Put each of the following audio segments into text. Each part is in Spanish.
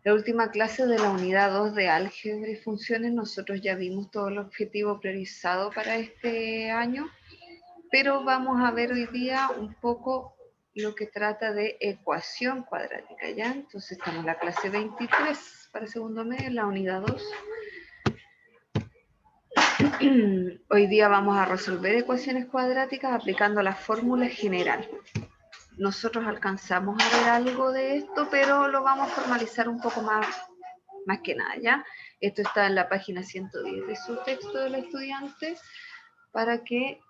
La última clase de la unidad 2 de álgebra y funciones, nosotros ya vimos todo el objetivo priorizado para este año, pero vamos a ver hoy día un poco lo que trata de ecuación cuadrática, ¿ya? Entonces estamos en la clase 23 para segundo medio, la unidad 2. Hoy día vamos a resolver ecuaciones cuadráticas aplicando la fórmula general. Nosotros alcanzamos a ver algo de esto, pero lo vamos a formalizar un poco más que nada, ¿ya? Esto está en la página 110 de su texto del estudiante para que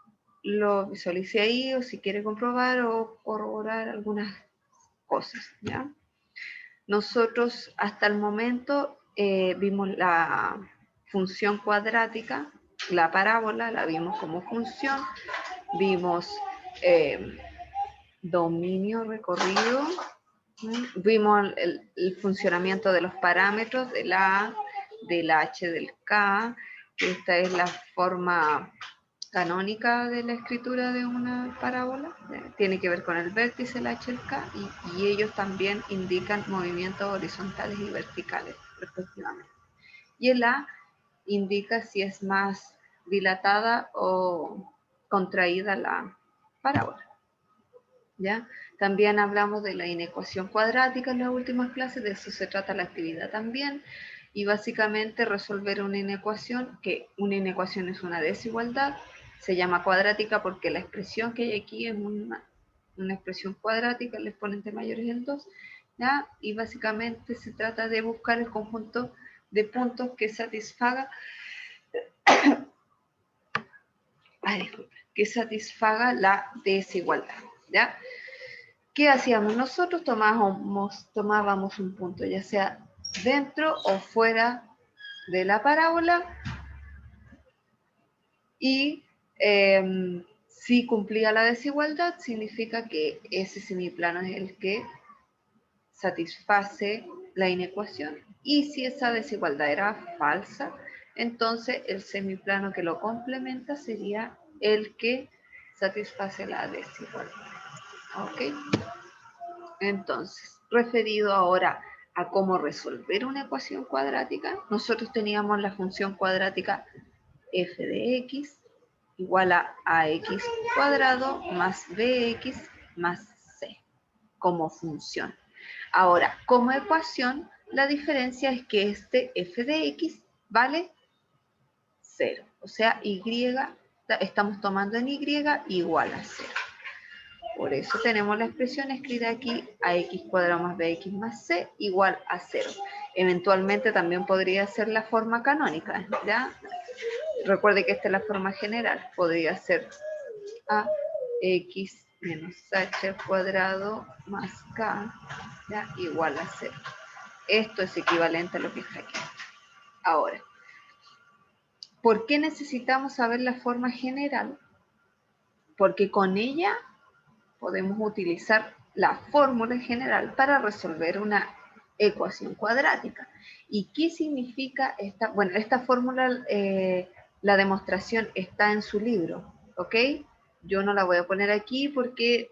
lo visualice ahí o si quiere comprobar o corroborar algunas cosas, ¿ya? Nosotros hasta el momento vimos la función cuadrática, la parábola, la vimos como función, vimos dominio recorrido, vimos el funcionamiento de los parámetros del A, del H, del K, que esta es la forma canónica de la escritura de una parábola, tiene que ver con el vértice, el H, el K, y ellos también indican movimientos horizontales y verticales, respectivamente. Y el A indica si es más dilatada o contraída la parábola, ¿ya? También hablamos de la inecuación cuadrática en las últimas clases, de eso se trata la actividad también, y básicamente resolver una inecuación, que una inecuación es una desigualdad, se llama cuadrática porque la expresión que hay aquí es una expresión cuadrática, el exponente mayor es el 2, ¿ya? Y básicamente se trata de buscar el conjunto de puntos que satisfaga la desigualdad, ¿ya? ¿Qué hacíamos nosotros? Tomábamos un punto, ya sea dentro o fuera de la parábola, y si cumplía la desigualdad, significa que ese semiplano es el que satisface la inecuación, y si esa desigualdad era falsa, entonces el semiplano que lo complementa sería el que satisface la desigualdad. ¿Ok? Entonces, referido ahora a cómo resolver una ecuación cuadrática, nosotros teníamos la función cuadrática f de x igual a ax cuadrado más bx más c como función. Ahora, como ecuación, la diferencia es que este f de x vale 0. O sea, y estamos tomando en y igual a 0. Por eso tenemos la expresión escrita aquí, ax cuadrado más bx más c igual a 0. Eventualmente también podría ser la forma canónica, ¿ya? Recuerde que esta es la forma general. Podría ser ax menos h cuadrado más k, ¿ya? Igual a 0. Esto es equivalente a lo que está aquí. Ahora, ¿por qué necesitamos saber la forma general? Porque con ella podemos utilizar la fórmula general para resolver una ecuación cuadrática. ¿Y qué significa esta? Bueno, esta fórmula, la demostración está en su libro, ¿ok? Yo no la voy a poner aquí porque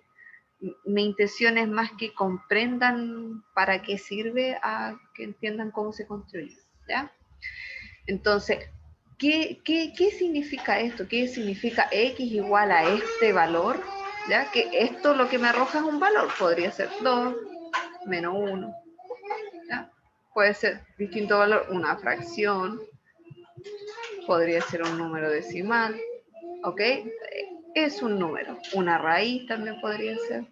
mi intención es más que comprendan para qué sirve, a que entiendan cómo se construye, ¿ya? Entonces, ¿qué significa esto? ¿Qué significa x igual a este valor? ¿Ya? Que esto lo que me arroja es un valor, podría ser 2, menos 1, ¿ya? Puede ser distinto valor, una fracción, podría ser un número decimal, ¿ok? Es un número, una raíz también podría ser.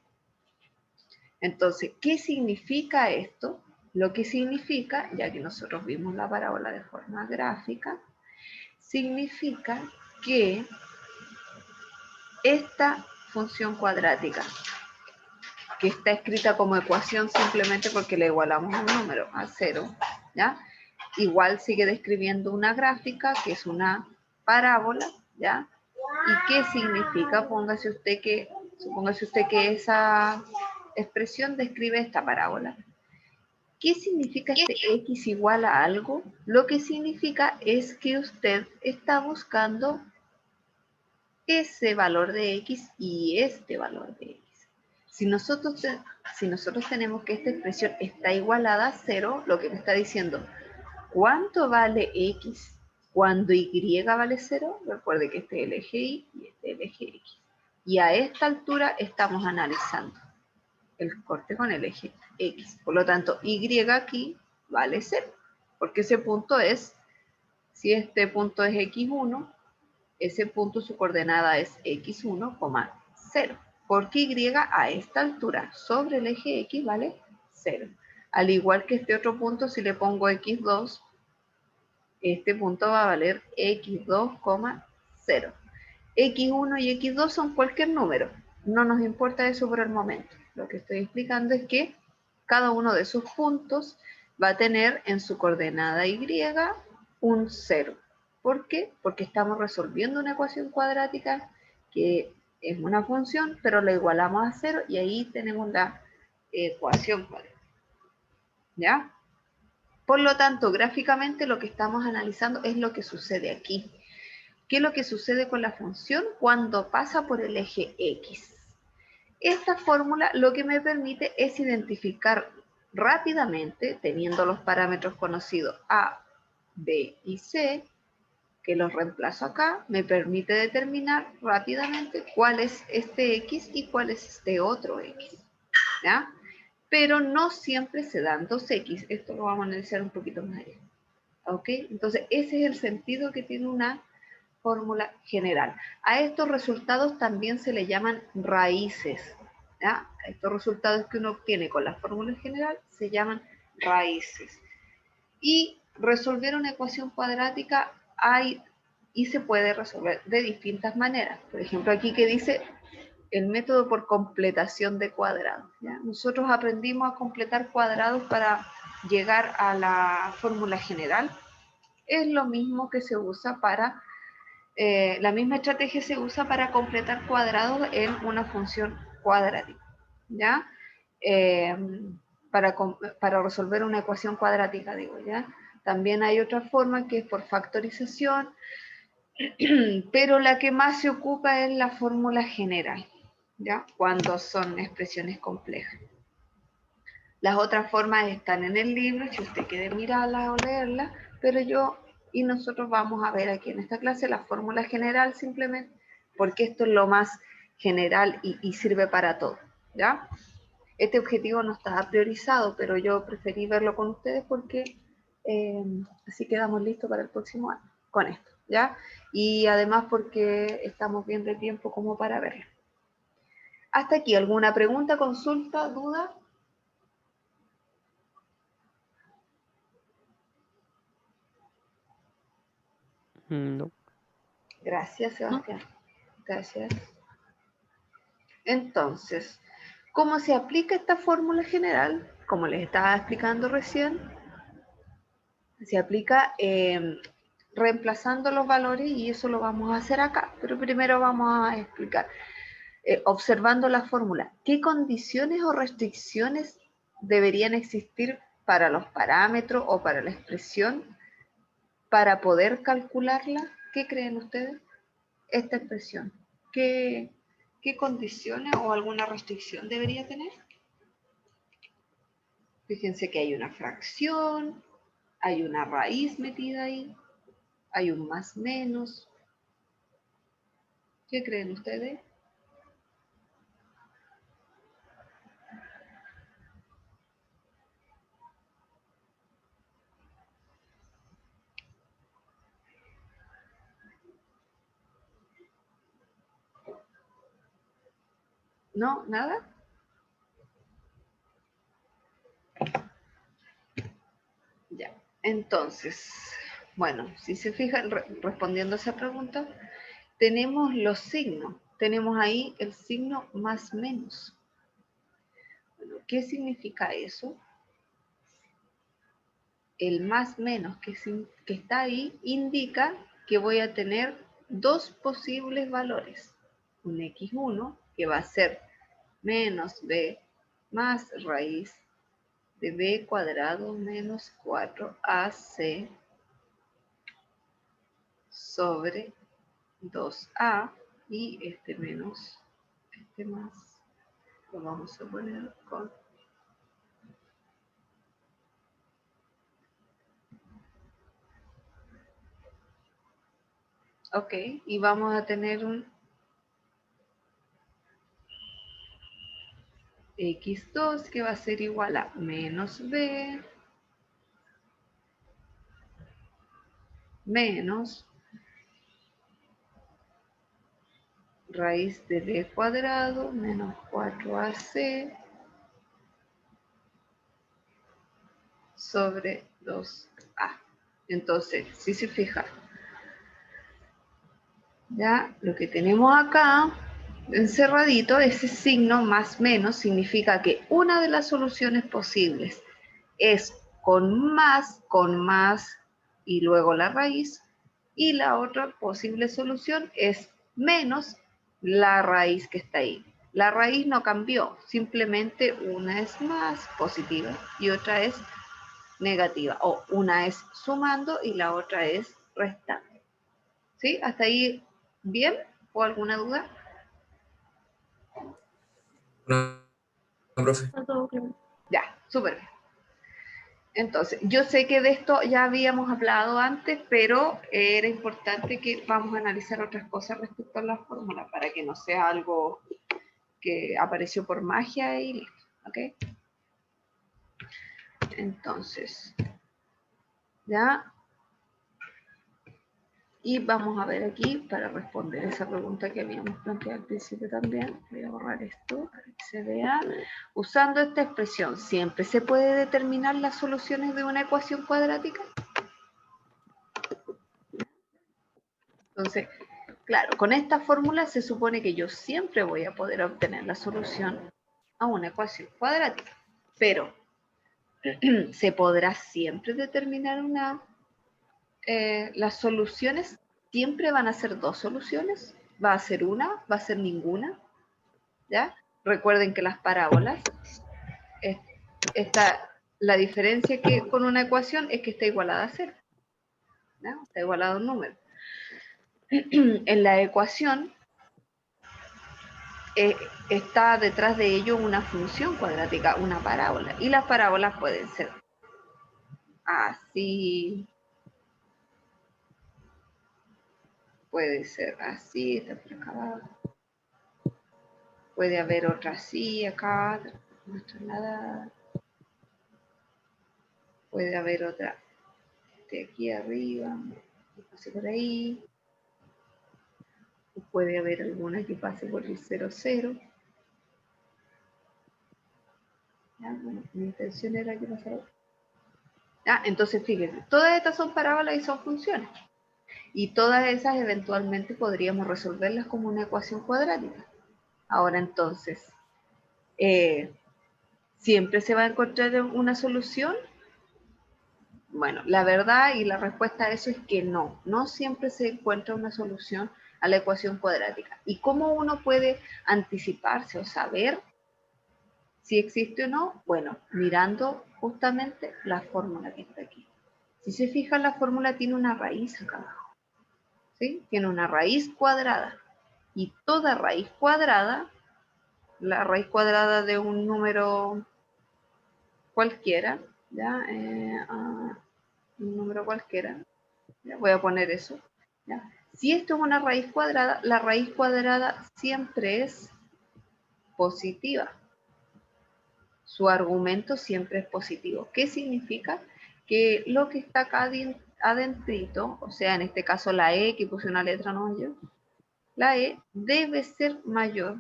Entonces, ¿qué significa esto? Lo que significa, ya que nosotros vimos la parábola de forma gráfica, significa que esta función cuadrática, que está escrita como ecuación simplemente porque le igualamos a un número, a 0, ¿ya? Igual sigue describiendo una gráfica, que es una parábola, ¿ya? ¿Y qué significa? Supóngase usted que esa expresión describe esta parábola. ¿Qué significa este x igual a algo? Lo que significa es que usted está buscando ese valor de x y este valor de x. Si nosotros tenemos que esta expresión está igualada a 0, lo que me está diciendo, ¿cuánto vale x cuando y vale 0? Recuerde que este es el eje y este es el eje x. Y a esta altura estamos analizando el corte con el eje x. Por lo tanto, y aquí vale 0, porque ese punto es, si este punto es x1, ese punto su coordenada es x1, 0. Porque y a esta altura sobre el eje x vale 0. Al igual que este otro punto, si le pongo x2, este punto va a valer x2, 0. x1 y x2 son cualquier número. No nos importa eso por el momento. Lo que estoy explicando es que cada uno de esos puntos va a tener en su coordenada y un 0. ¿Por qué? Porque estamos resolviendo una ecuación cuadrática que es una función, pero la igualamos a 0 y ahí tenemos la ecuación cuadrática. ¿Ya? Por lo tanto, gráficamente lo que estamos analizando es lo que sucede aquí. ¿Qué es lo que sucede con la función cuando pasa por el eje X? Esta fórmula lo que me permite es identificar rápidamente, teniendo los parámetros conocidos A, B y C, que los reemplazo acá, me permite determinar rápidamente cuál es este X y cuál es este otro X. ¿Ya? Pero no siempre se dan 2X. Esto lo vamos a analizar un poquito más allá. ¿Ok? Entonces, ese es el sentido que tiene una fórmula general. A estos resultados también se le llaman raíces. ¿Ya? A estos resultados que uno obtiene con la fórmula general se llaman raíces. Y resolver una ecuación cuadrática y se puede resolver de distintas maneras. Por ejemplo, aquí que dice el método por completación de cuadrados. ¿Ya? Nosotros aprendimos a completar cuadrados para llegar a la fórmula general. Es lo mismo que se usa para, la misma estrategia se usa para completar cuadrados en una función cuadrática. ¿Ya? Para resolver una ecuación cuadrática, digo, ¿ya? También hay otra forma que es por factorización, pero la que más se ocupa es la fórmula general, ¿ya? Cuando son expresiones complejas. Las otras formas están en el libro, si usted quiere mirarlas o leerlas, pero nosotros vamos a ver aquí en esta clase la fórmula general simplemente, porque esto es lo más general y sirve para todo, ¿ya? Este objetivo no estaba priorizado, pero yo preferí verlo con ustedes porque así quedamos listos para el próximo año con esto, ¿ya? Y además porque estamos bien de tiempo como para verlo. Hasta aquí, ¿alguna pregunta, consulta, duda? No. Gracias, Sebastián. Gracias. Entonces, ¿cómo se aplica esta fórmula general? Como les estaba explicando recién, se aplica reemplazando los valores y eso lo vamos a hacer acá. Pero primero vamos a explicar, observando la fórmula, ¿qué condiciones o restricciones deberían existir para los parámetros o para la expresión para poder calcularla? ¿Qué creen ustedes? Esta expresión, ¿qué condiciones o alguna restricción debería tener? Fíjense que hay una fracción, hay una raíz metida ahí, hay un más menos. ¿Qué creen ustedes? ¿No? ¿Nada? Ya. Entonces, bueno, si se fijan, respondiendo a esa pregunta, tenemos los signos. Tenemos ahí el signo más menos. Bueno, ¿qué significa eso? El más menos que está ahí indica que voy a tener dos posibles valores. Un x1 que va a ser menos b más raíz de b cuadrado menos 4ac sobre 2a y este menos, este más. Lo vamos a poner con... Ok, y vamos a tener un x2 que va a ser igual a menos b menos raíz de b cuadrado menos 4ac sobre 2a. Entonces, si se fija, ya lo que tenemos acá encerradito, ese signo más menos significa que una de las soluciones posibles es con más y luego la raíz, y la otra posible solución es menos la raíz que está ahí. La raíz no cambió, simplemente una es más positiva y otra es negativa, o una es sumando y la otra es restando. ¿Sí? ¿Hasta ahí bien? ¿O alguna duda? No, profe. Está todo claro. Ya, súper bien. Entonces, yo sé que de esto ya habíamos hablado antes, pero era importante que vamos a analizar otras cosas respecto a la fórmula para que no sea algo que apareció por magia y listo, ¿ok? Entonces, ya. Y vamos a ver aquí, para responder esa pregunta que habíamos planteado al principio también, voy a borrar esto para que se vea. Usando esta expresión, ¿siempre se puede determinar las soluciones de una ecuación cuadrática? Entonces, claro, con esta fórmula se supone que yo siempre voy a poder obtener la solución a una ecuación cuadrática. Pero, ¿se podrá siempre determinar las soluciones? ¿Siempre van a ser dos soluciones? ¿Va a ser una? ¿Va a ser ninguna? ¿Ya? Recuerden que las parábolas, la diferencia que con una ecuación es que está igualada a cero. ¿No? Está igualado a un número. En la ecuación está detrás de ello una función cuadrática, una parábola. Y las parábolas pueden ser así, puede ser así, está por acá abajo. Puede haber otra así acá, nada. Puede haber otra de aquí arriba, que pase por ahí. O puede haber alguna que pase por el 0, 0. ¿Ya? Bueno, mi intención era que pasara. Entonces, fíjense, todas estas son parábolas y son funciones. Y todas esas eventualmente podríamos resolverlas como una ecuación cuadrática. Ahora entonces, ¿siempre se va a encontrar una solución? Bueno, la verdad y la respuesta a eso es que no. No siempre se encuentra una solución a la ecuación cuadrática. ¿Y cómo uno puede anticiparse o saber si existe o no? Bueno, mirando justamente la fórmula que está aquí. Si se fijan, la fórmula tiene una raíz acá abajo. ¿Sí? Tiene una raíz cuadrada. Y toda raíz cuadrada, la raíz cuadrada de un número cualquiera, ¿ya? Un número cualquiera, ¿ya? Voy a poner eso, ¿ya? Si esto es una raíz cuadrada, la raíz cuadrada siempre es positiva. Su argumento siempre es positivo. ¿Qué significa? Que lo que está acá adentrito, o sea, en este caso la E, que puse una letra no yo, la E debe ser mayor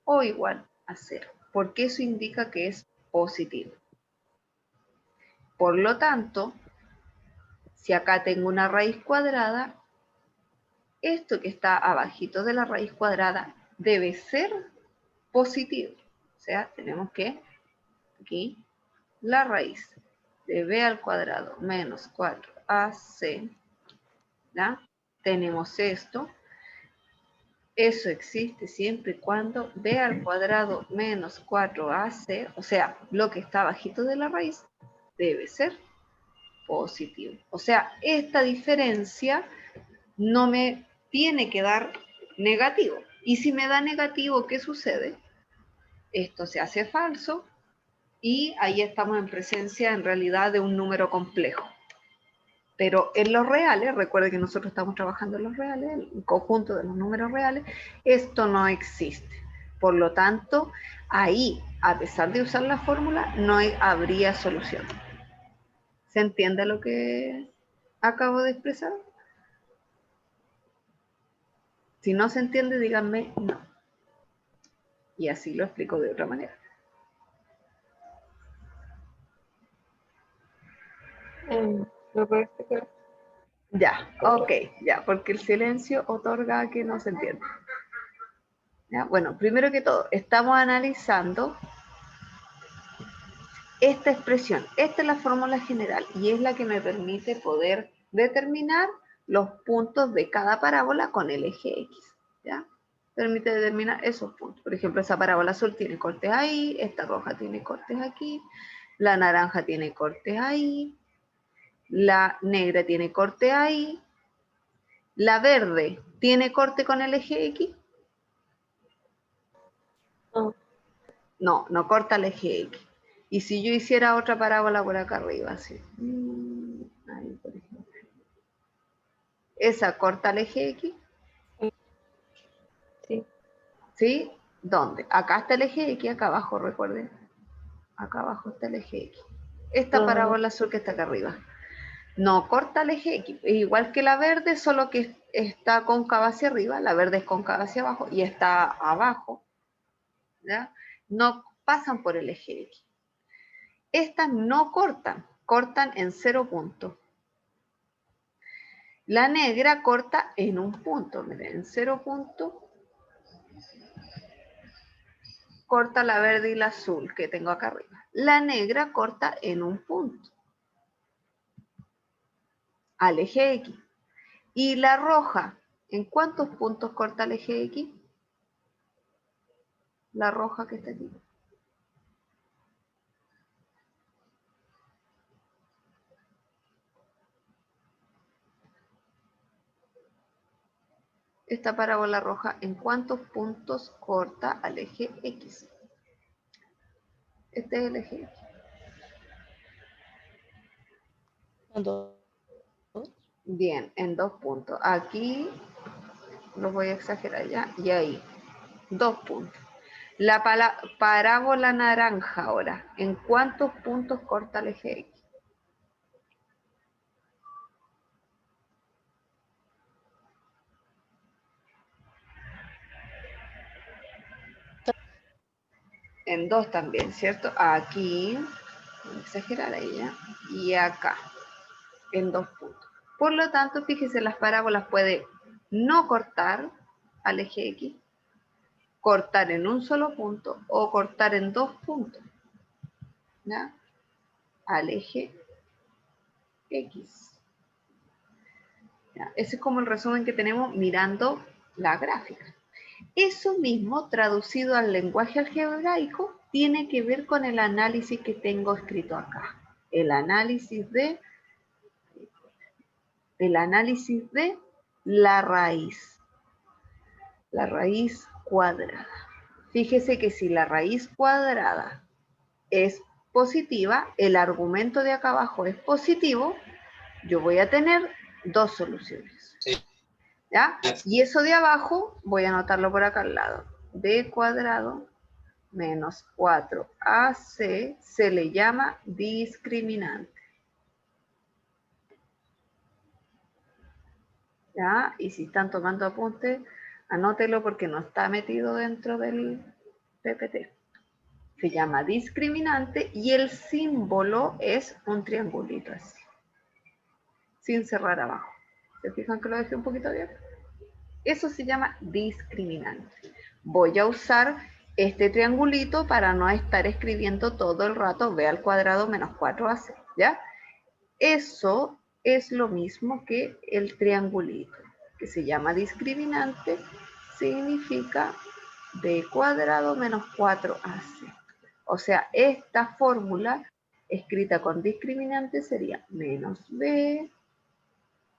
o igual a 0, porque eso indica que es positivo. Por lo tanto, si acá tengo una raíz cuadrada, esto que está abajito de la raíz cuadrada debe ser positivo. O sea, tenemos que aquí la raíz de b al cuadrado menos 4ac, ¿ya? Tenemos esto. Eso existe siempre y cuando b al cuadrado menos 4ac, o sea, lo que está abajito de la raíz, debe ser positivo. O sea, esta diferencia no me tiene que dar negativo. Y si me da negativo, ¿qué sucede? Esto se hace falso y ahí estamos en presencia en realidad de un número complejo. Pero en los reales, recuerde que nosotros estamos trabajando en los reales, el conjunto de los números reales, esto no existe. Por lo tanto, ahí, a pesar de usar la fórmula, no habría solución. ¿Se entiende lo que acabo de expresar? Si no se entiende, díganme no. Y así lo explico de otra manera. ¿Lo puedes explicar? Ya, ok, ya, porque el silencio otorga que no se entiende. ¿Ya? Bueno, primero que todo, estamos analizando esta expresión. Esta es la fórmula general y es la que me permite poder determinar los puntos de cada parábola con el eje X. ¿Ya? Permite determinar esos puntos. Por ejemplo, esa parábola azul tiene cortes ahí, esta roja tiene cortes aquí, la naranja tiene cortes ahí, la negra tiene corte ahí, la verde tiene corte con el eje X. No. No, no corta el eje X. Y si yo hiciera otra parábola por acá arriba, así. Ahí, por ejemplo. Esa corta el eje X. Sí. ¿Sí? ¿Dónde? Acá está el eje X, acá abajo, recuerden. Acá abajo está el eje X. Esta parábola azul que está acá arriba. No corta el eje X. Es igual que la verde, solo que está cóncava hacia arriba. La verde es cóncava hacia abajo y está abajo. ¿Ya? No pasan por el eje X. Estas no cortan, cortan en 0 puntos. La negra corta en un punto, miren, en 0 puntos. Corta la verde y la azul que tengo acá arriba. La negra corta en un punto, al eje X. Y la roja, ¿en cuántos puntos corta el eje X? La roja que está aquí. Esta parábola roja, ¿en cuántos puntos corta al eje X? Este es el eje X. ¿En dos? Bien, en 2 puntos. Aquí los voy a exagerar ya. Y ahí, 2 puntos. La parábola naranja ahora, ¿en cuántos puntos corta el eje X? En 2 también, ¿cierto? Aquí, voy a exagerar ahí ya, y acá, en 2 puntos. Por lo tanto, fíjese, las parábolas puede no cortar al eje X, cortar en un solo punto o cortar en 2 puntos, ¿ya? Al eje X. ¿Ya? Ese es como el resumen que tenemos mirando la gráfica. Eso mismo, traducido al lenguaje algebraico, tiene que ver con el análisis que tengo escrito acá. El análisis de la raíz cuadrada. Fíjese que si la raíz cuadrada es positiva, el argumento de acá abajo es positivo, yo voy a tener 2 soluciones. Sí. ¿Ya? Y eso de abajo, voy a anotarlo por acá al lado. B cuadrado menos 4AC se le llama discriminante. ¿Ya? Y si están tomando apuntes, anótelo porque no está metido dentro del PPT. Se llama discriminante y el símbolo es un triangulito así, sin cerrar abajo. ¿Se fijan que lo dejé un poquito abierto? Eso se llama discriminante. Voy a usar este triangulito para no estar escribiendo todo el rato b al cuadrado menos 4ac, ¿ya? Eso es lo mismo que el triangulito, que se llama discriminante, significa b cuadrado menos 4ac. O sea, esta fórmula escrita con discriminante sería menos b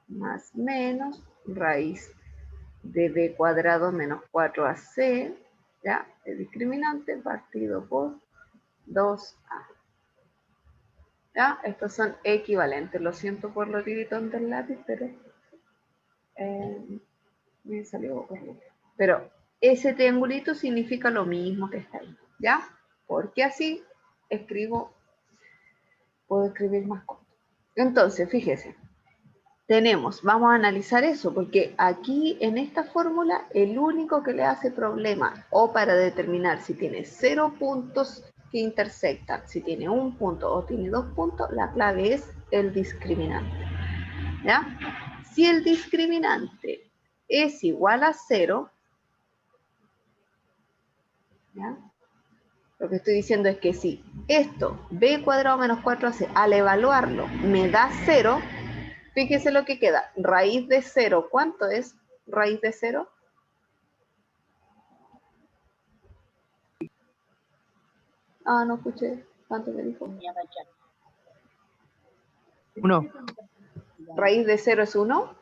más menos raíz de b cuadrado menos 4ac ¿Ya? El discriminante partido por 2a. ¿Ya? Estos son equivalentes. Lo siento por lo tiritón del lápiz, pero me salió correcto. Pero ese triangulito significa lo mismo que está ahí. ¿Ya? Porque así escribo, puedo escribir más corto. Entonces, fíjese. Vamos a analizar eso, porque aquí en esta fórmula el único que le hace problema o para determinar si tiene 0 puntos que intersectan, si tiene 1 punto o tiene 2 puntos, la clave es el discriminante. ¿Ya? Si el discriminante es igual a 0, ¿ya? Lo que estoy diciendo es que si esto, b cuadrado menos 4ac, al evaluarlo me da 0, fíjese lo que queda. Raíz de 0, ¿cuánto es raíz de 0? Ah, no escuché. ¿Cuánto me dijo? 1. Raíz de 0 es 1.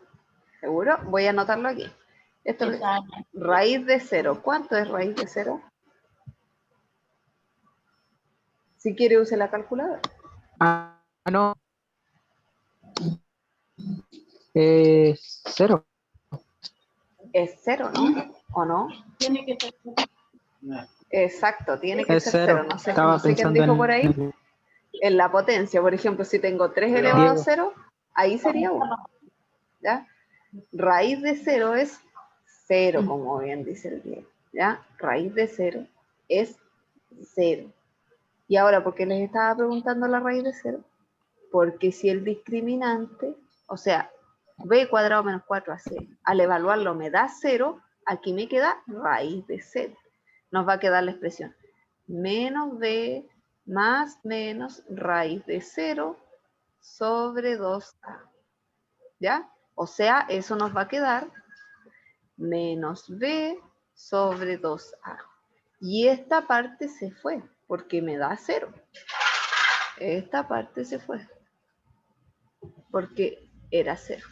¿Seguro? Voy a anotarlo aquí. Esto es raíz de 0. ¿Cuánto es raíz de 0? Si quiere, use la calculadora. No. 0. Es 0, ¿no? ¿O no? Tiene que ser. Exacto, tiene que Es ser 0. 0. No sé, Estaba no sé quién pensando dijo por ahí. En la potencia, por ejemplo, si tengo 3 elevado a 0, ahí sería 1. ¿Ya? Raíz de 0 es 0, como bien dice el Diego. ¿Ya? Raíz de 0 es 0. Y ahora, ¿por qué les estaba preguntando la raíz de 0? Porque si el discriminante, o sea, b cuadrado menos 4ac, al evaluarlo me da 0, aquí me queda raíz de 0. Nos va a quedar la expresión menos b más menos raíz de 0 sobre 2a. ¿Ya? O sea, eso nos va a quedar menos b sobre 2a. Y esta parte se fue, porque me da 0. Esta parte se fue, porque era 0.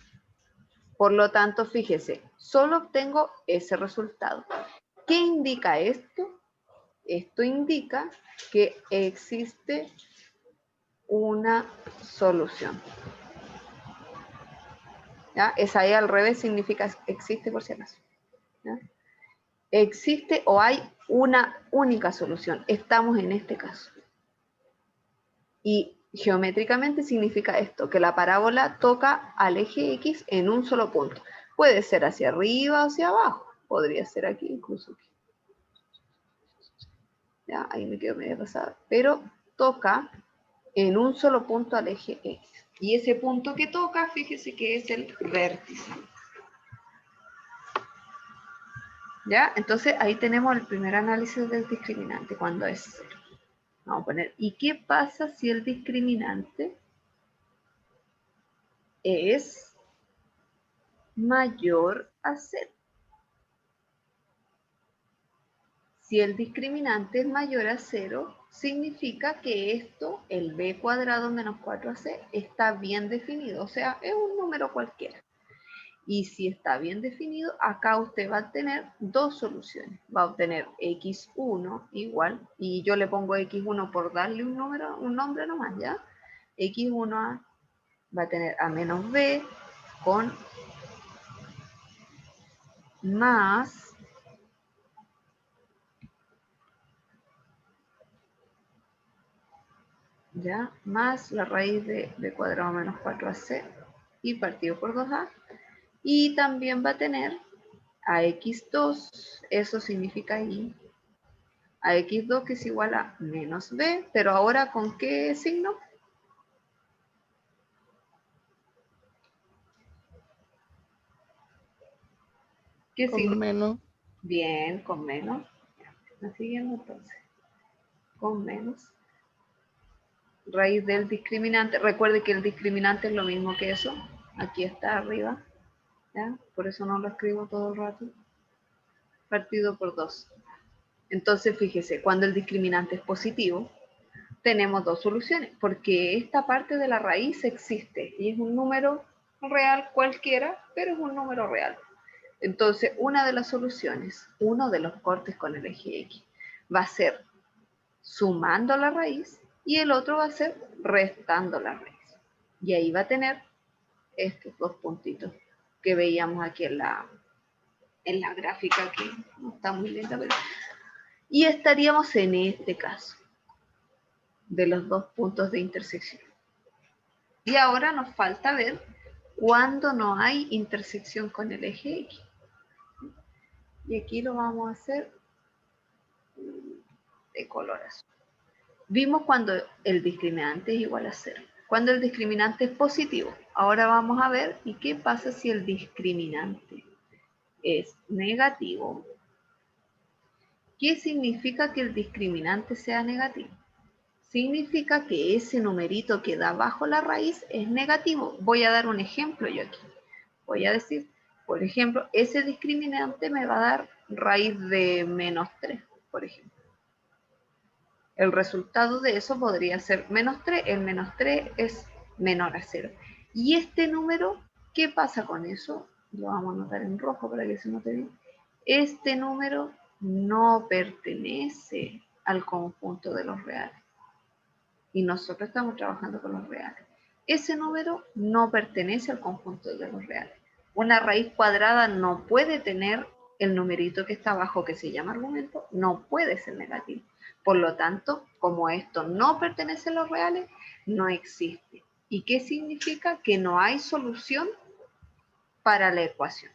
Por lo tanto, fíjese, solo obtengo ese resultado. ¿Qué indica esto? Esto indica que existe una solución. ¿Ya? Esa ahí al revés significa existe por si acaso. ¿Ya? Existe o hay una única solución. Estamos en este caso. Y geométricamente significa esto, que la parábola toca al eje X en un solo punto. Puede ser hacia arriba o hacia abajo. Podría ser aquí, incluso aquí. Ya, ahí me quedo medio pasada. Pero toca en un solo punto al eje X. Y ese punto que toca, fíjese que es el vértice. ¿Ya? Entonces ahí tenemos el primer análisis del discriminante, cuando es 0. Vamos a poner, ¿y qué pasa si el discriminante es mayor a 0? Si el discriminante es mayor a 0, significa que esto, el b cuadrado menos 4ac, está bien definido, o sea, es un número cualquiera. Y si está bien definido, acá usted va a tener dos soluciones. Va a obtener x1 igual, y yo le pongo x1 por darle un número, un nombre nomás, ¿ya? x1 va a tener a menos b con más ¿ya? Más la raíz de b cuadrado menos 4ac y partido por 2a. Y también va a tener a x2, eso significa ahí, a x2 que es igual a menos b, pero ahora ¿con qué signo? ¿Qué signo? Con menos. Bien, con menos. ¿Me siguiendo entonces? Con menos. Raíz del discriminante. Recuerde que el discriminante es lo mismo que eso. Aquí está arriba. ¿Ya? Por eso no lo escribo todo el rato. Partido por 2. Entonces, fíjese, cuando el discriminante es positivo, tenemos dos soluciones, porque esta parte de la raíz existe y es un número real cualquiera, pero es un número real. Entonces, una de las soluciones, uno de los cortes con el eje X, va a ser sumando la raíz y el otro va a ser restando la raíz. Y ahí va a tener estos dos puntitos que veíamos aquí en la gráfica, que no está muy lenta, pero... Y estaríamos en este caso, de los dos puntos de intersección. Y ahora nos falta ver cuándo no hay intersección con el eje X. Y aquí lo vamos a hacer de color azul. Vimos cuando el discriminante es igual a 0. Cuando el discriminante es positivo. Ahora vamos a ver, ¿y qué pasa si el discriminante es negativo? ¿Qué significa que el discriminante sea negativo? Significa que ese numerito que da bajo la raíz es negativo. Voy a dar un ejemplo yo aquí. Voy a decir, por ejemplo, ese discriminante me va a dar raíz de menos 3, por ejemplo. El resultado de eso podría ser menos 3. El menos 3 es menor a 0. Y este número, ¿qué pasa con eso? Lo vamos a anotar en rojo para que se note bien. Este número no pertenece al conjunto de los reales. Y nosotros estamos trabajando con los reales. Ese número no pertenece al conjunto de los reales. Una raíz cuadrada no puede tener el numerito que está abajo, que se llama argumento, no puede ser negativo. Por lo tanto, como esto no pertenece a los reales, no existe. ¿Y qué significa? Que no hay solución para la ecuación.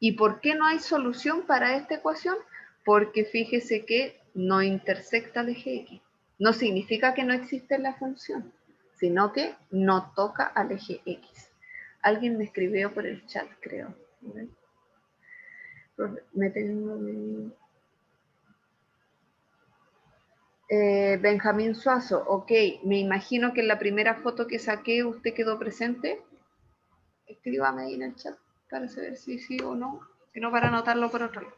¿Y por qué no hay solución para esta ecuación? Porque fíjese que no intersecta el eje X. No significa que no existe la función, sino que no toca al eje X. Alguien me escribió por el chat, creo. Benjamín Suazo, ok, me imagino que en la primera foto que saqué usted quedó presente. Escríbame ahí en el chat para saber si sí o no, que no para anotarlo por otro lado.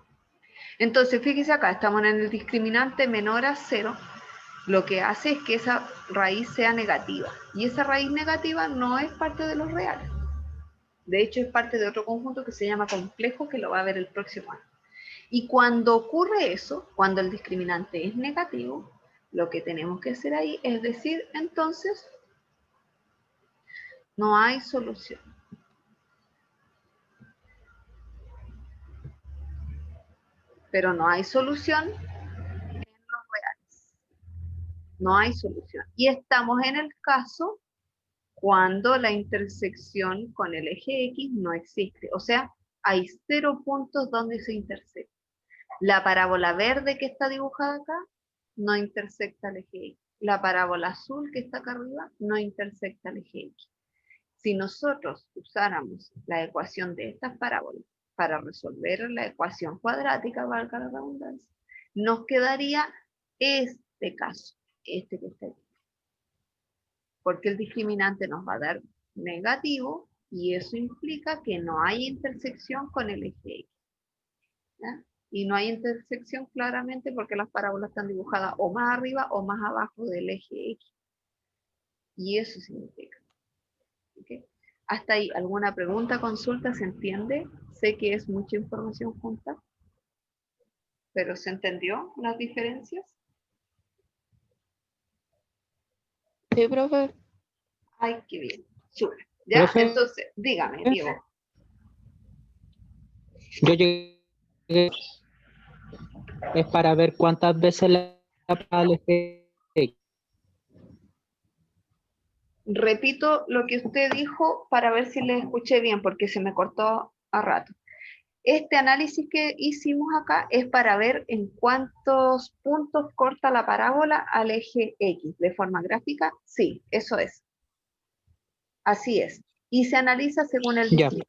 Entonces, fíjese acá, estamos en el discriminante menor a 0, lo que hace es que esa raíz sea negativa, y esa raíz negativa no es parte de los reales. De hecho, es parte de otro conjunto que se llama complejo, que lo va a ver el próximo año. Y cuando ocurre eso, cuando el discriminante es negativo, lo que tenemos que hacer ahí es decir, entonces, no hay solución. Pero no hay solución en los reales. No hay solución. Y estamos en el caso cuando la intersección con el eje X no existe. O sea, hay 0 puntos donde se intersecta. La parábola verde que está dibujada acá no intersecta el eje X. La parábola azul que está acá arriba no intersecta el eje X. Si nosotros usáramos la ecuación de estas parábolas para resolver la ecuación cuadrática, valga la redundancia, nos quedaría este caso, este que está aquí. Porque el discriminante nos va a dar negativo y eso implica que no hay intersección con el eje X. ¿Ya? Y no hay intersección claramente porque las parábolas están dibujadas o más arriba o más abajo del eje X. Y eso significa. ¿Okay? Hasta ahí, ¿alguna pregunta, consulta? ¿Se entiende? Sé que es mucha información junta, pero ¿se entendió las diferencias? Sí, profe. Ay, qué bien. Súper. ¿Ya? Profe. Entonces, dígame, Diego. Yo llegué, es para ver cuántas veces la eje. Repito lo que usted dijo para ver si le escuché bien, porque se me cortó a rato. Este análisis que hicimos acá es para ver en cuántos puntos corta la parábola al eje X. ¿De forma gráfica? Sí, eso es. Así es. Y se analiza según el discriminante.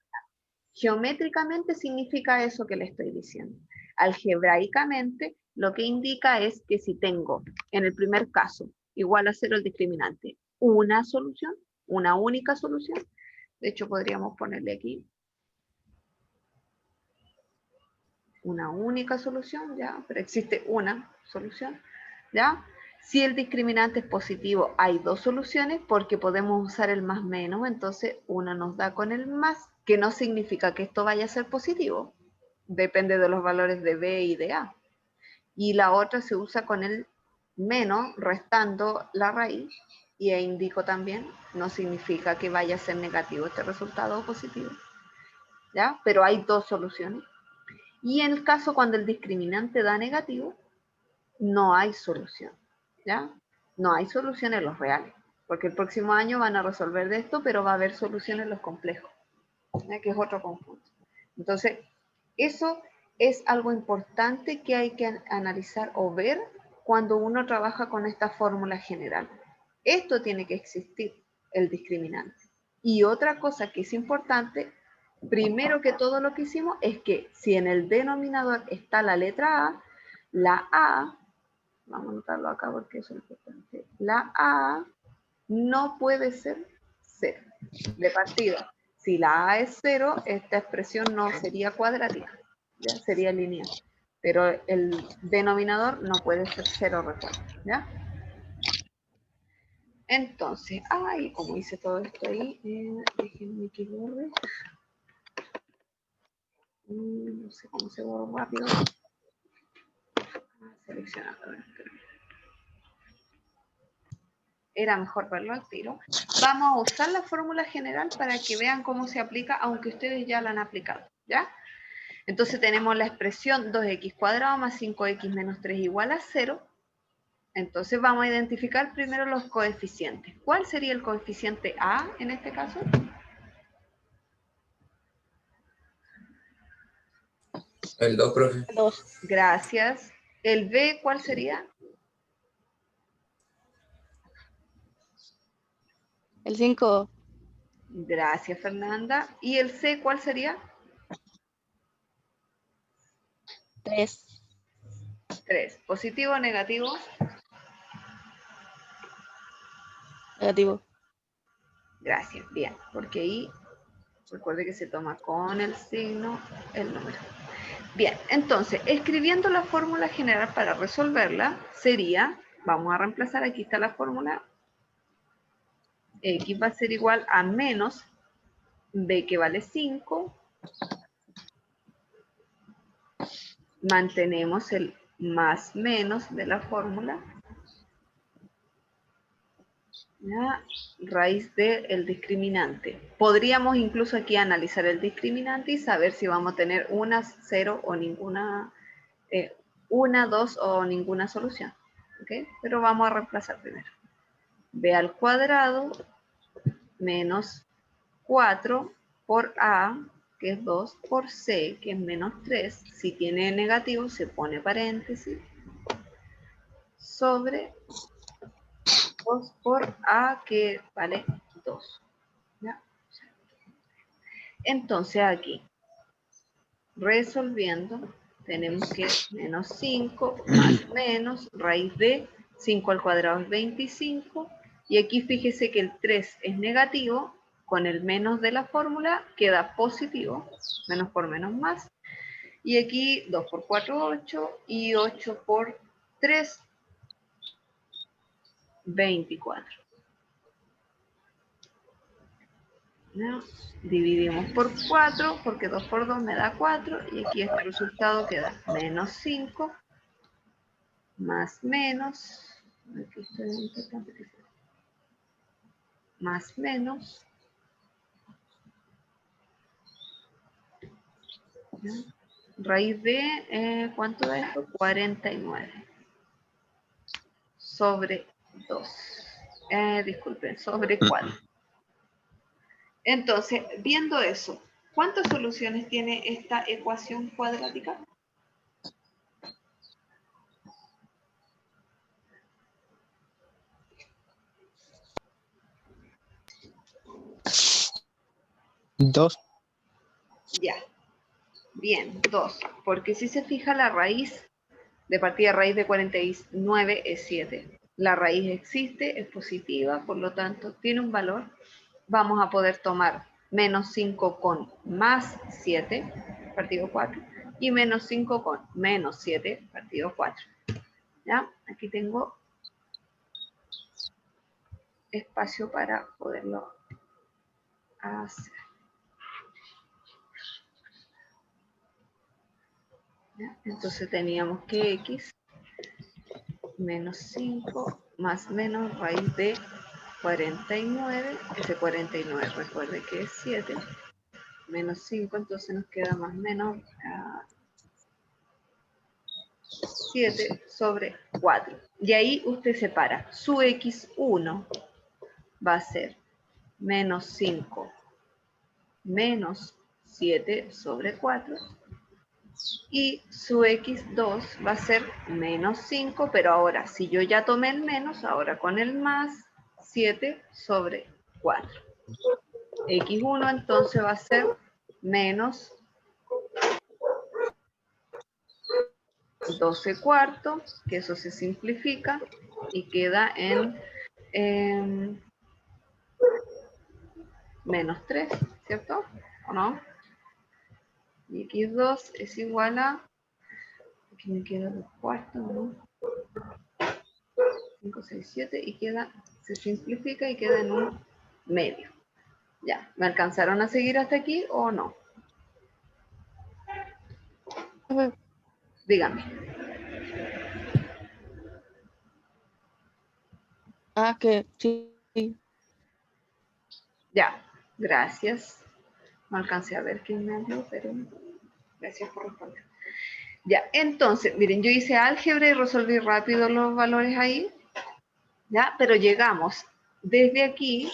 Geométricamente significa eso que le estoy diciendo. Algebraicamente, lo que indica es que si tengo, en el primer caso, igual a 0 el discriminante, una solución, una única solución, de hecho podríamos ponerle aquí una única solución, ¿ya? Pero existe una solución, ¿ya? Si el discriminante es positivo, hay dos soluciones porque podemos usar el más menos, entonces una nos da con el más, que no significa que esto vaya a ser positivo, depende de los valores de B y de A. Y la otra se usa con el menos, restando la raíz, y indico también, no significa que vaya a ser negativo este resultado o positivo, ¿ya? Pero hay dos soluciones. Y en el caso cuando el discriminante da negativo, no hay solución, ¿ya? No hay solución en los reales, porque el próximo año van a resolver de esto, pero va a haber solución en los complejos, ¿ya? Que es otro conjunto. Entonces, eso es algo importante que hay que analizar o ver cuando uno trabaja con esta fórmula general. Esto tiene que existir, el discriminante. Y otra cosa que es importante, primero que todo lo que hicimos, es que si en el denominador está la letra A, vamos a anotarlo acá porque eso es importante, la A no puede ser 0 de partida. Si la A es 0, esta expresión no sería cuadrática, ¿ya? Sería lineal. Pero el denominador no puede ser 0, recuerda, ¿ya? Entonces, como hice todo esto ahí, déjenme que borre. No sé cómo se borra rápido. Seleccionando. Era mejor verlo al tiro. Vamos a usar la fórmula general para que vean cómo se aplica, aunque ustedes ya la han aplicado, ¿ya? Entonces tenemos la expresión 2x cuadrado más 5x menos 3 igual a 0. Entonces vamos a identificar primero los coeficientes. ¿Cuál sería el coeficiente A en este caso? El 2, profe. 2. Gracias. ¿El B cuál sería? El 5. Gracias, Fernanda. ¿Y el C cuál sería? 3. 3. ¿Positivo o negativo? Negativo. Gracias, bien, porque ahí recuerde que se toma con el signo el número. Bien, entonces, escribiendo la fórmula general para resolverla, sería, vamos a reemplazar, aquí está la fórmula, x va a ser igual a menos b que vale 5, mantenemos el más menos de la fórmula, ¿ya? Raíz del discriminante. Podríamos incluso aquí analizar el discriminante y saber si vamos a tener una, 0 o ninguna, una, 2 o ninguna solución. ¿Okay? Pero vamos a reemplazar primero. B al cuadrado menos 4 por A, que es 2, por C, que es menos 3. Si tiene negativo, se pone paréntesis. Sobre 2 por A, que vale 2. ¿Ya? Entonces aquí, resolviendo, tenemos que menos 5 más menos raíz de 5 al cuadrado es 25. Y aquí fíjese que el 3 es negativo, con el menos de la fórmula queda positivo, menos por menos más. Y aquí 2 por 4, 8, y 8 por 3, 24. ¿No? Dividimos por 4, porque 2 por 2 me da 4, y aquí este resultado queda menos 5, más menos, aquí esto es importante que sea, más menos, ¿ya? Raíz de, ¿cuánto es esto? 49 sobre 2. Disculpen, sobre 4. Entonces, viendo eso, ¿cuántas soluciones tiene esta ecuación cuadrática? Dos. Ya. Bien, 2. Porque si se fija la raíz, de partida raíz de 49 es 7. La raíz existe, es positiva, por lo tanto tiene un valor. Vamos a poder tomar menos 5 con más 7, partido 4, y menos 5 con menos 7, partido 4. ¿Ya? Aquí tengo espacio para poderlo hacer. ¿Ya? Entonces teníamos que x menos 5 más menos raíz de 49, ese 49 recuerde que es 7, menos 5, entonces nos queda más menos 7 sobre 4. Y ahí usted separa, su x1 va a ser menos 5 menos 7 sobre 4. Y su x2 va a ser menos 5, pero ahora, si yo ya tomé el menos, ahora con el más, 7 sobre 4. x1 entonces va a ser menos 12 cuartos, que eso se simplifica y queda en menos 3, ¿cierto? ¿O no? Y x2 es igual a, aquí me queda 2 cuartos, ¿no? 5, 6, 7 y queda, se simplifica y queda en un medio. Ya, ¿me alcanzaron a seguir hasta aquí o no? Dígame. Ah, que sí. Ya, gracias. No alcancé a ver quién me habló, pero gracias por responder. Ya, entonces, miren, yo hice álgebra y resolví rápido los valores ahí, ¿ya? Pero llegamos desde aquí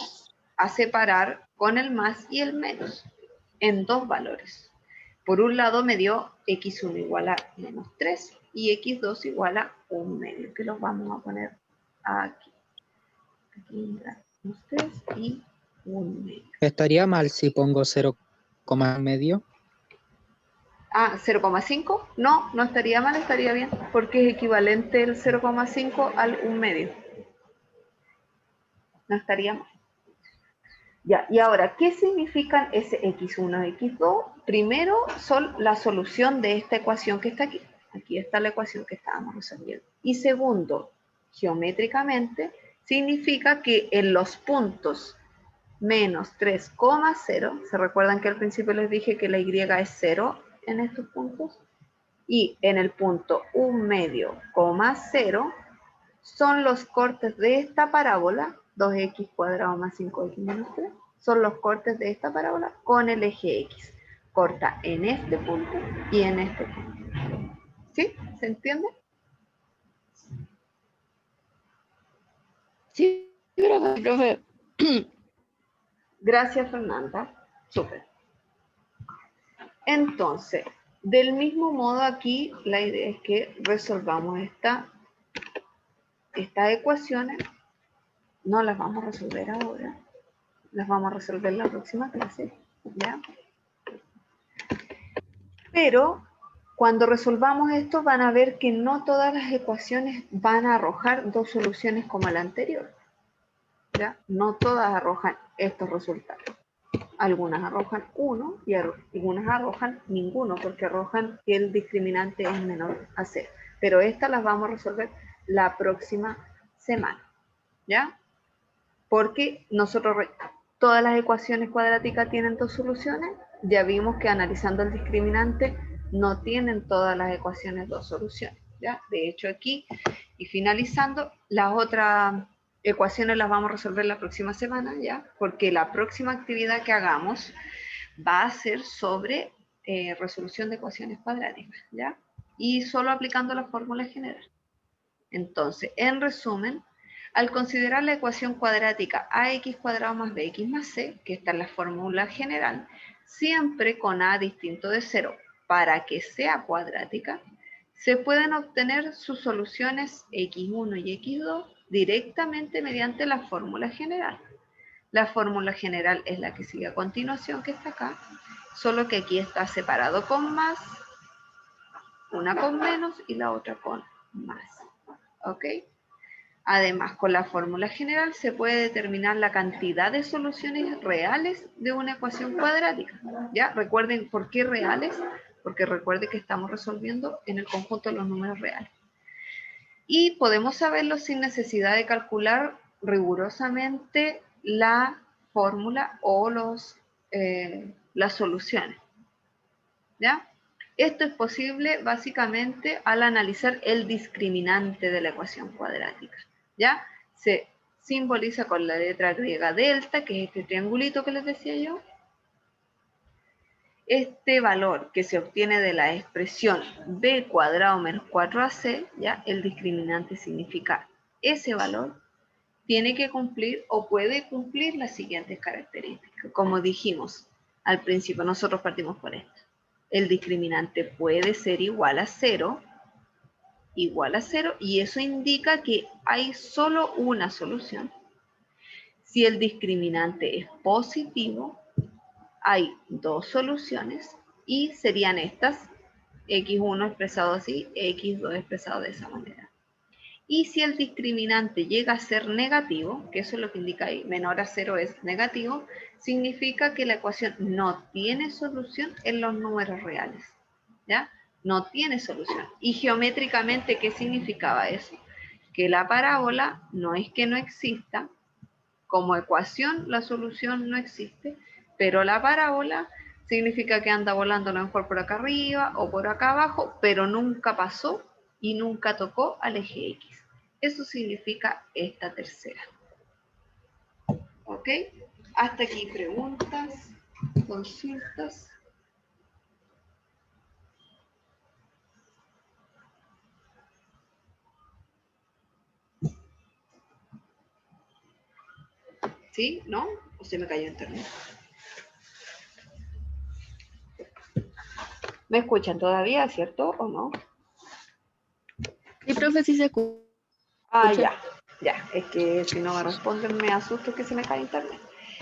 a separar con el más y el menos en dos valores. Por un lado me dio x1 igual a menos 3 y x2 igual a 1 medio, que los vamos a poner aquí. Aquí menos 3 y 1 medio. ¿Estaría mal si pongo 0,5? Ah, 0,5. No, no estaría mal, estaría bien, porque es equivalente el 0,5 al 1 medio. No estaría mal. Ya, y ahora, ¿qué significan ese x1, x2? Primero, son la solución de esta ecuación que está aquí. Aquí está la ecuación que estábamos resolviendo. Y segundo, geométricamente, significa que en los puntos menos 3,0, ¿se recuerdan que al principio les dije que la y es 0 en estos puntos? Y en el punto 1 medio, 0, son los cortes de esta parábola, 2x cuadrado más 5x menos 3, son los cortes de esta parábola con el eje x. Corta en este punto y en este punto. ¿Sí? ¿Se entiende? Sí, profe. Gracias, Fernanda. Súper. Entonces, del mismo modo aquí, la idea es que resolvamos estas ecuaciones. No las vamos a resolver ahora. Las vamos a resolver en la próxima clase. ¿Ya? Pero cuando resolvamos esto van a ver que no todas las ecuaciones van a arrojar dos soluciones como la anterior. ¿Ya? No todas arrojan estos resultados. Algunas arrojan uno y algunas arrojan ninguno porque arrojan que el discriminante es menor a 0. Pero estas las vamos a resolver la próxima semana. ¿Ya? Porque nosotros todas las ecuaciones cuadráticas tienen dos soluciones. Ya vimos que analizando el discriminante no tienen todas las ecuaciones dos soluciones. ¿Ya? De hecho aquí, y finalizando, las otras ecuaciones las vamos a resolver la próxima semana, ¿ya? Porque la próxima actividad que hagamos va a ser sobre resolución de ecuaciones cuadráticas, ¿ya? Y solo aplicando la fórmula general. Entonces, en resumen, al considerar la ecuación cuadrática ax cuadrado más bx más c, que está en la fórmula general, siempre con a distinto de 0 para que sea cuadrática, se pueden obtener sus soluciones x1 y x2 directamente mediante la fórmula general. La fórmula general es la que sigue a continuación, que está acá, solo que aquí está separado con más, una con menos y la otra con más. ¿Ok? Además, con la fórmula general se puede determinar la cantidad de soluciones reales de una ecuación cuadrática. ¿Ya? Recuerden, ¿por qué reales? Porque recuerden que estamos resolviendo en el conjunto de los números reales. Y podemos saberlo sin necesidad de calcular rigurosamente la fórmula o las soluciones. ¿Ya? Esto es posible básicamente al analizar el discriminante de la ecuación cuadrática. ¿Ya? Se simboliza con la letra griega delta, que es este triangulito que les decía yo. Este valor que se obtiene de la expresión b cuadrado menos 4ac, ¿ya? El discriminante significa ese valor, tiene que cumplir o puede cumplir las siguientes características. Como dijimos al principio, nosotros partimos por esto. El discriminante puede ser igual a 0, y eso indica que hay solo una solución. Si el discriminante es positivo, hay dos soluciones y serían estas, x1 expresado así, x2 expresado de esa manera. Y si el discriminante llega a ser negativo, que eso es lo que indica ahí, menor a 0 es negativo, significa que la ecuación no tiene solución en los números reales, ¿ya? No tiene solución. Y geométricamente, ¿qué significaba eso? Que la parábola no es que no exista, como ecuación la solución no existe, pero la parábola significa que anda volando a lo mejor por acá arriba o por acá abajo, pero nunca pasó y nunca tocó al eje X. Eso significa esta tercera. ¿Ok? Hasta aquí preguntas, consultas. ¿Sí? ¿No? ¿O se me cayó internet? ¿Me escuchan todavía, cierto o no? Sí, profe, sí se escucha. Ah, ya, es que si no me responden me asusto que se me cae internet.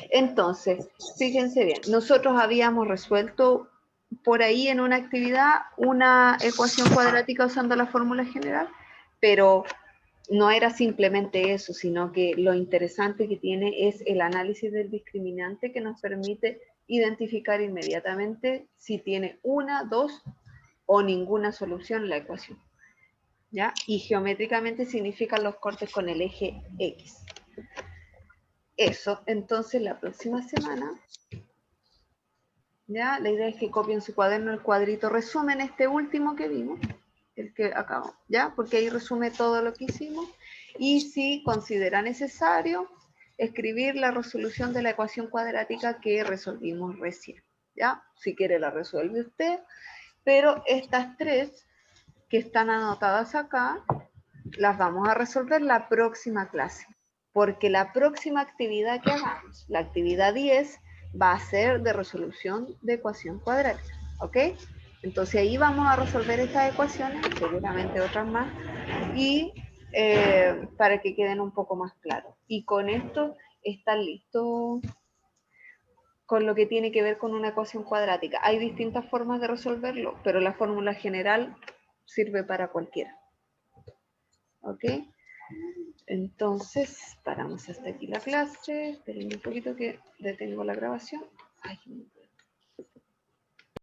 Entonces, fíjense bien, nosotros habíamos resuelto por ahí en una actividad una ecuación cuadrática usando la fórmula general, pero no era simplemente eso, sino que lo interesante que tiene es el análisis del discriminante que nos permite identificar inmediatamente si tiene una, dos o ninguna solución la ecuación. ¿Ya? Y geométricamente significan los cortes con el eje X. Eso, entonces la próxima semana, ¿ya? La idea es que copien su cuaderno el cuadrito resumen, este último que vimos, el que acabamos, ¿ya? Porque ahí resume todo lo que hicimos. Y si considera necesario, escribir la resolución de la ecuación cuadrática que resolvimos recién, ¿ya? Si quiere la resuelve usted, pero estas tres que están anotadas acá, las vamos a resolver la próxima clase, porque la próxima actividad que hagamos, la actividad 10, va a ser de resolución de ecuación cuadrática, ¿ok? Entonces ahí vamos a resolver estas ecuaciones, seguramente otras más, y para que queden un poco más claros. Y con esto están listos con lo que tiene que ver con una ecuación cuadrática. Hay distintas formas de resolverlo, pero la fórmula general sirve para cualquiera. ¿Ok? Entonces, paramos hasta aquí la clase. Esperen un poquito que detengo la grabación. Ay,